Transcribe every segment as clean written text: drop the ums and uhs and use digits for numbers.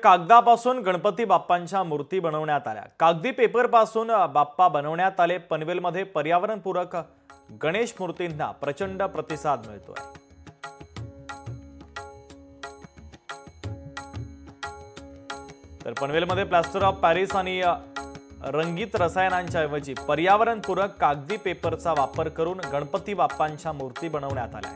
कागदापासून गणपती बाप्पांच्या मूर्ती बनवण्यात आल्या। कागदी पेपरपासून बाप्पा बनवण्यात आले। पनवेलमध्ये पर्यावरणपूरक गणेश मूर्तींना प्रचंड प्रतिसाद मिळतोय। तर पनवेलमध्ये प्लास्टर ऑफ पॅरिस आणि रंगीत रसायनांच्या ऐवजी पर्यावरणपूरक कागदी पेपरचा वापर करून गणपती बाप्पांच्या मूर्ती बनवण्यात आल्या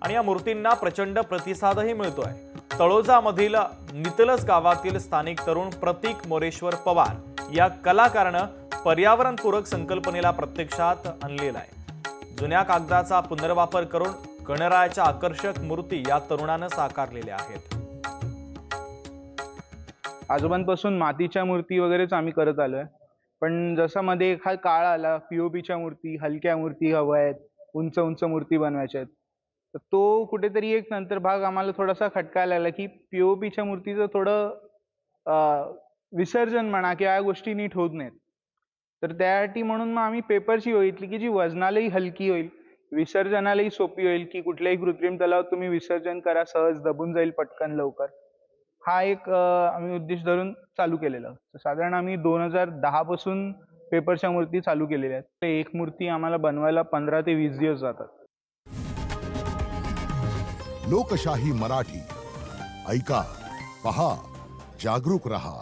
आणि या मूर्तींना प्रचंड प्रतिसादही मिळतोय। तळोजामधील नितलस गावातील स्थानिक तरुण प्रतीक मोरेश्वर पवार या कलाकारानं पर्यावरणपूरक संकल्पनेला प्रत्यक्षात आणलेला आहे। जुन्या कागदाचा पुनर्वापर करून गणरायाच्या आकर्षक मूर्ती या तरुणानं साकारलेल्या आहेत। आजोबांपासून मातीच्या मूर्ती वगैरेच आम्ही करत आलोय, पण जसा मध्ये एखादा काळ आला पीओपीच्या मूर्ती, हलक्या मूर्ती हव्या आहेत, उंच उंच मूर्ती बनवायच्या आहेत, तर तो कुठेतरी एक नंतर भाग आम्हाला थोडासा खटकायला लागला की पीओपीच्या मूर्तीचं थोडं विसर्जन म्हणा किंवा या गोष्टी नीट होत नाहीत। तर त्यासाठी म्हणून मग आम्ही पेपरची बघितली की जी वजनालाही हलकी होईल, विसर्जनालाही सोपी होईल, की कुठल्याही कृत्रिम तलावात तुम्ही विसर्जन करा, सहज दबून जाईल पटकन लवकर। हा एक आम्ही उद्देश धरून चालू केलेला। साधारण आम्ही 2010 पासून पेपरच्या मूर्ती चालू केलेल्या आहेत। एक मूर्ती आम्हाला बनवायला 15 ते 20 दिवस जातात। लोकशाही मराठी ऐका, पहा, जागरूक रहा।